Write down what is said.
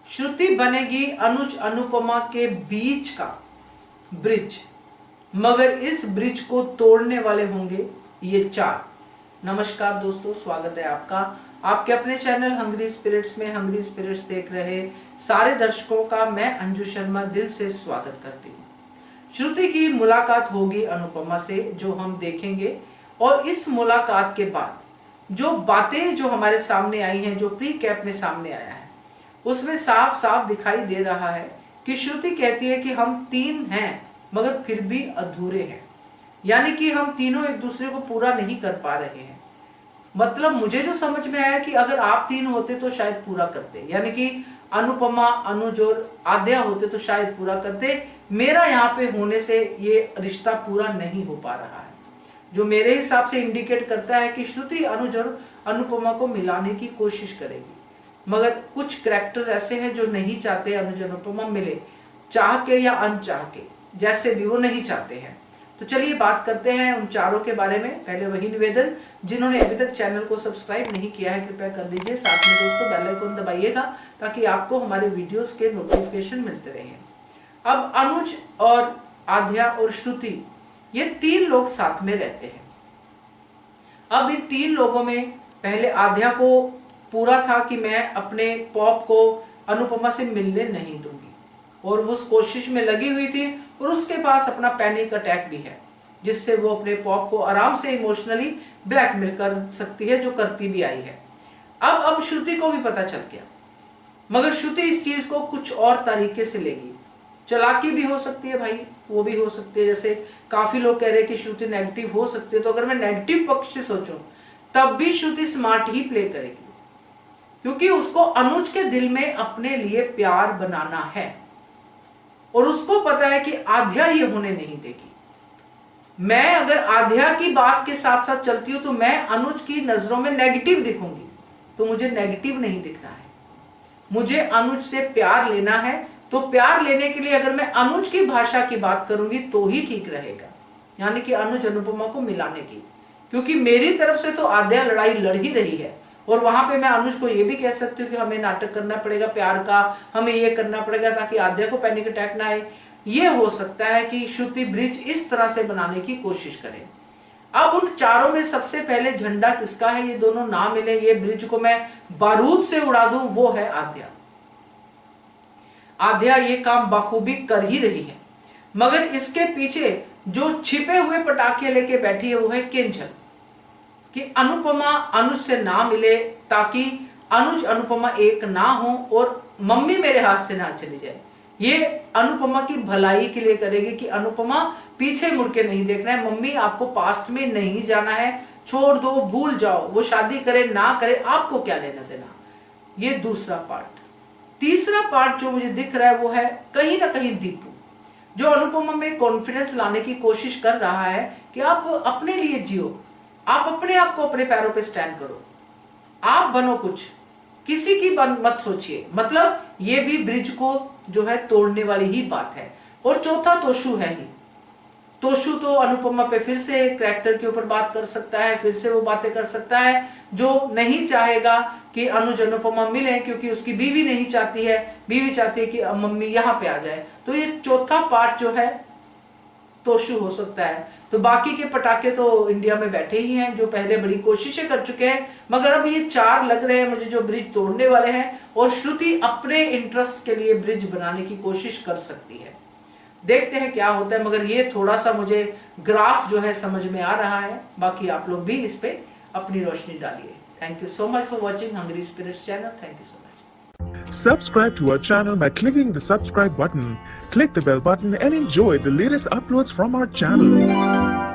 श्रुति बनेगी अनुज अनुपमा के बीच का ब्रिज, मगर इस ब्रिज को तोड़ने वाले होंगे ये चार। नमस्कार दोस्तों, स्वागत है आपका आपके अपने चैनल हंग्री स्पिरिट्स में। हंग्री स्पिरिट्स देख रहे सारे दर्शकों का मैं अंजू शर्मा दिल से स्वागत करती हूँ। श्रुति की मुलाकात होगी अनुपमा से, जो हम देखेंगे, और इस मुलाकात के बाद जो बातें जो हमारे सामने आई हैं, जो प्री कैप में सामने आया है, उसमें साफ साफ दिखाई दे रहा है कि श्रुति कहती है कि हम तीन हैं मगर फिर भी अधूरे हैं, यानी कि हम तीनों एक दूसरे को पूरा नहीं कर पा रहे हैं। मतलब मुझे जो समझ में आया कि अगर आप तीन होते तो शायद पूरा करते, यानी कि अनुपमा, अनुज और आद्या होते तो शायद पूरा करते। मेरा यहाँ पे होने से ये रिश्ता पूरा नहीं हो पा रहा है, जो मेरे हिसाब से इंडिकेट करता है कि श्रुति अनुज और अनुपमा को मिलाने की कोशिश करेगी, मगर कुछ कैरेक्टर्स ऐसे हैं जो नहीं चाहते अनुज अनुपमा मिले, चाह के या अनचाह के, जैसे भी वो नहीं चाहते हैं। तो चलिए बात करते हैं उन चारों के बारे में। पहले वही निवेदन, जिन्होंने अभी तक चैनल को सब्सक्राइब नहीं किया है कृपया कर लीजिए, साथ में दोस्तों बेल आइकन दबाइएगा ताकि आपको हमारे वीडियोस के नोटिफिकेशन मिलते रहें। अब अनुज और आद्या और श्रुति, ये तीन लोग साथ में रहते हैं। अब इन तीन लोगों में पहले आद्या को पूरा था कि मैं अपने पॉप को अनुपमा से मिलने नहीं दूंगी, और वो उस कोशिश में लगी हुई थी, और उसके पास अपना पैनिक अटैक भी है, जिससे वो अपने पॉप को आराम से इमोशनली ब्लैकमेल कर सकती है, जो करती भी आई है। अब श्रुति को भी पता चल गया, मगर श्रुति इस चीज को कुछ और तरीके से लेगी। चालाकी भी हो सकती है भाई, वो भी हो सकती है। जैसे काफी लोग कह रहे हैं कि श्रुति नेगेटिव हो सकती है, तो अगर मैं नेगेटिव पक्ष से सोचूं तब भी श्रुति स्मार्ट ही प्ले करेगी, क्योंकि उसको अनुज के दिल में अपने लिए प्यार बनाना है, और उसको पता है कि आद्या ये होने नहीं देगी। मैं अगर आद्या की बात के साथ साथ चलती हूं तो मैं अनुज की नजरों में नेगेटिव दिखूंगी, तो मुझे नेगेटिव नहीं दिखना है। मुझे अनुज से प्यार लेना है, तो प्यार लेने के लिए अगर मैं अनुज की भाषा की बात करूंगी तो ही ठीक रहेगा, यानी कि अनुज अनुपमा को मिलाने की। क्योंकि मेरी तरफ से तो आद्या लड़ाई लड़ ही रही है, और वहां पे मैं अनुज को ये भी कह सकती हूँ कि हमें नाटक करना पड़ेगा प्यार का, हमें ये करना पड़ेगा ताकि आद्या को पैनिक अटैक ना आए। ये हो सकता है कि श्रुति ब्रिज इस तरह से बनाने की कोशिश करे। अब उन चारों में सबसे पहले झंडा किसका है, ये दोनों ना मिले, ये ब्रिज को मैं बारूद से उड़ा दूं, वो है आद्या। आद्या ये काम बखूबी कर ही रही है, मगर इसके पीछे जो छिपे हुए पटाखे लेके बैठी है वो है किंजल, कि अनुपमा अनुज से ना मिले, ताकि अनुज अनुपमा एक ना हो और मम्मी मेरे हाथ से ना चली जाए। ये अनुपमा की भलाई के लिए करेगी कि अनुपमा पीछे मुड़ के नहीं देखना है, मम्मी आपको पास्ट में नहीं जाना है, छोड़ दो, भूल जाओ, वो शादी करे ना करे आपको क्या लेना देना। ये दूसरा पार्ट। तीसरा पार्ट जो मुझे दिख रहा है वो है कहीं ना कहीं दीपू, जो अनुपमा में कॉन्फिडेंस लाने की कोशिश कर रहा है कि आप अपने लिए जियो, आप अपने आप को अपने पैरों पे स्टैंड करो, आप बनो कुछ, किसी की मत सोचिए। मतलब ये भी ब्रिज को जो है तोड़ने वाली ही बात है। और चौथा तोशु है ही। तोशु तो अनुपमा पे फिर से कैरेक्टर के ऊपर बात कर सकता है, फिर से वो बातें कर सकता है, जो नहीं चाहेगा कि अनुज अनुपमा मिले, क्योंकि उसकी बीवी नहीं चाहती है, बीवी चाहती है कि मम्मी यहाँ पे आ जाए। तो ये चौथा पार्ट जो है तोशु हो सकता है। तो बाकी के पटाखे तो इंडिया में बैठे ही हैं, जो पहले बड़ी कोशिशें कर चुके हैं, मगर अब ये चार लग रहे हैं मुझे जो ब्रिज तोड़ने वाले हैं, और श्रुति अपने इंटरेस्ट के लिए ब्रिज बनाने की कोशिश कर सकती है। देखते हैं क्या होता है, मगर ये थोड़ा सा मुझे ग्राफ जो है समझ में आ रहा है। बाकी आप लोग भी इस पे अपनी रोशनी डालिए। Thank you so much for watching Hungry Spirits channel. Thank you so much. Subscribe to our channel by clicking the subscribe button. Click the bell button and enjoy the latest uploads from our channel.